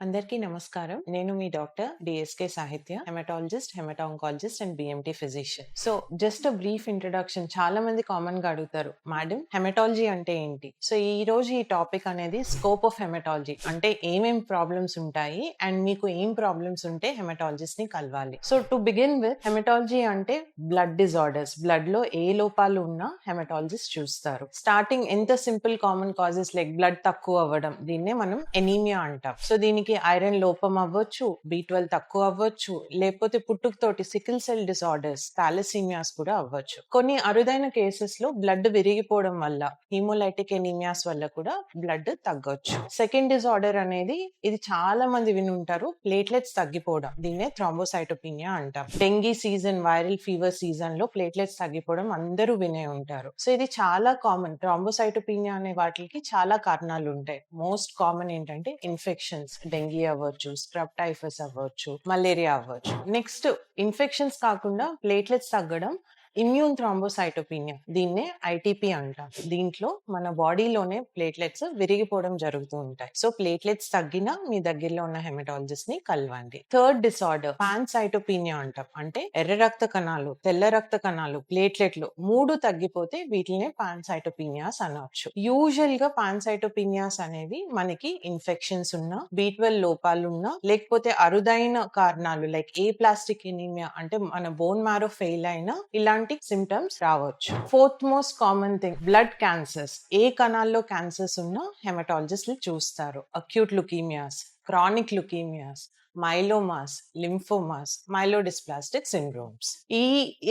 అందరికీ నమస్కారం. నేను మీ doctor DSK Sahithya, haematologist, haematooncologist and BMT physician. So just brief introduction. చాలా మంది కామన్ గా అడుగుతారు, మేడం హెమటాలజీ అంటే ఏంటి? సో ఈ రోజు ఈ టాపిక్ అనేది స్కోప్ ఆఫ్ హెమటాలజీ, అంటే ఏమేం ప్రాబ్లమ్స్ ఉంటాయి అండ్ మీకు ఏం ప్రాబ్లమ్స్ ఉంటే హెమటాలజిస్ట్ ని కలవాలి. So to begin with, haematology అంటే బ్లడ్ డిజార్డర్స్, బ్లడ్ లో ఏ లోపాలు ఉన్నా హెమటాలజిస్ట్ చూస్తారు. స్టార్టింగ్ ఎంత simple common causes like blood తక్కువ అవ్వడం, దీన్నే మనం ఎనీమియా అంటాం. సో దీనికి ఐరన్ లోపం అవ్వచ్చు, B12 తక్కువ అవ్వచ్చు, లేకపోతే పుట్టుకతోటి సికిల్ సెల్ డిసార్డర్స్, థాలసీమియాస్ కూడా అవ్వచ్చు. కొన్ని అరుదైన కేసెస్ లో బ్లడ్ విరిగిపోవడం వల్ల, హీమోలైటిక్ ఎనీమియాస్ వల్ల కూడా బ్లడ్ తగ్గొచ్చు. సెకండ్ డిసార్డర్ అనేది, ఇది చాలా మంది విని ఉంటారు, ప్లేట్లెట్స్ తగ్గిపోవడం, దీన్నే థ్రాంబోసైటోపినియా అంటాం. Dengue season, viral fever season లో ప్లేట్లెట్స్ తగ్గిపోవడం అందరూ వినే ఉంటారు. సో ఇది చాలా కామన్. థ్రాంబోసైటోపినియా అనే వాటికి చాలా కారణాలు ఉంటాయి. మోస్ట్ కామన్ ఏంటంటే ఇన్ఫెక్షన్స్, డెంగీ అవ్వచ్చు, స్క్రబ్ టైఫస్ అవ్వచ్చు, మలేరియా అవ్వచ్చు. నెక్స్ట్, ఇన్ఫెక్షన్స్ కాకుండా ప్లేట్లెట్స్ తగ్గడం ఇమ్యూన్ థ్రాంబోసైటోపినియా, దీన్నే ఐటీపీ అంటాం. దీంట్లో మన బాడీలోనే ప్లేట్లెట్స్ విరిగిపోవడం జరుగుతూ ఉంటాయి. సో ప్లేట్లెట్స్ తగ్గినా మీ దగ్గరలో ఉన్న హెమటాలజిస్ట్ ని కలవండి. థర్డ్ డిసార్డర్ పాన్సైటోపినియా అంటాం. అంటే ఎర్ర రక్త కణాలు, తెల్ల రక్త కణాలు, ప్లేట్లెట్లు మూడు తగ్గిపోతే వీటినే పాన్సైటోపినియాస్ అనవచ్చు. యూజువల్ గా పాన్సైటోపినియాస్ అనేవి మనకి ఇన్ఫెక్షన్స్ ఉన్నా, B12 లోపాలున్నా, లేకపోతే అరుదైన కారణాలు లైక్ ఏ ప్లాస్టిక్ ఎనీమియా అంటే మన బోన్ మ్యారో ఫెయిల్ అయినా ఇలాంటి సిమ్టమ్స్ రావచ్చు. Fourth most common thing, blood cancers. ఏ కణాల్లో క్యాన్సర్స్ ఉన్నా హెమటాలజిస్టులు చూస్తారు. Acute leukaemias, chronic leukaemias, myelomas, lymphomas, myelodysplastic syndromes. ఈ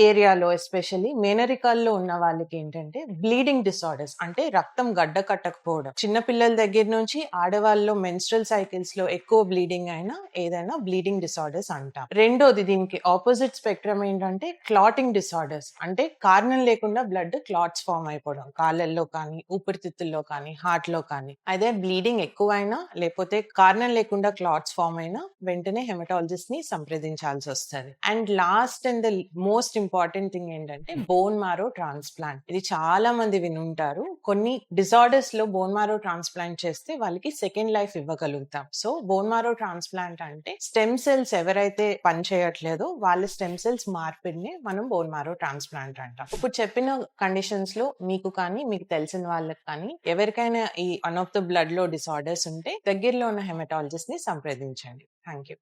ఏరియాలో ఎస్పెషల్లీ మేనరికాల్లో ఉన్న వాళ్ళకి ఏంటంటే బ్లీడింగ్ డిసార్డర్స్, అంటే రక్తం గడ్డ కట్టకపోవడం. చిన్నపిల్లల దగ్గర నుంచి ఆడవాళ్ళలో మెన్స్ట్రల్ సైకిల్స్ లో ఎక్కువ బ్లీడింగ్ అయినా ఏదైనా బ్లీడింగ్ డిసార్డర్స్ అంటాం. రెండోది, దీనికి ఆపోజిట్ స్పెక్ట్రమ్ ఏంటంటే క్లాటింగ్ డిసార్డర్స్, అంటే కారణం లేకుండా బ్లడ్ క్లాట్స్ ఫామ్ అయిపోవడం, కాళ్ళల్లో కానీ, ఊపిరితిత్తుల్లో కానీ, హార్ట్ లో కానీ. అదే బ్లీడింగ్ ఎక్కువైనా లేకపోతే కారణం లేకుండా క్లాట్స్ ఫామ్ అయినా వెంటనే హెమటాలజిస్ట్ ని సంప్రదించాల్సి వస్తుంది. And last and the most important thing ఏంటంటే బోన్ మ్యారో ట్రాన్స్ప్లాంట్. ఇది చాలా మంది వినుంటారు. కొన్ని డిసార్డర్స్ లో బోన్ మ్యారో ట్రాన్స్ప్లాంట్ చేస్తే వాళ్ళకి సెకండ్ లైఫ్ ఇవ్వగలుగుతాం. సో బోన్ మ్యారో ట్రాన్స్ప్లాంట్ అంటే స్టెమ్ సెల్స్ ఎవరైతే పని చేయట్లేదో వాళ్ళ స్టెమ్ సెల్స్ మార్పిడిని మనం బోన్ మ్యారో ట్రాన్స్ప్లాంట్ అంటాం. ఇప్పుడు చెప్పిన కండిషన్స్ లో మీకు కానీ, మీకు తెలిసిన వాళ్ళకి కానీ ఎవరికైనా ఈ వన్ ఆఫ్ ద బ్లడ్ లో డిసార్డర్స్ ఉంటే దగ్గరలో ఉన్న హెమటాలజిస్ట్ ని సంప్రదించండి. Thank you.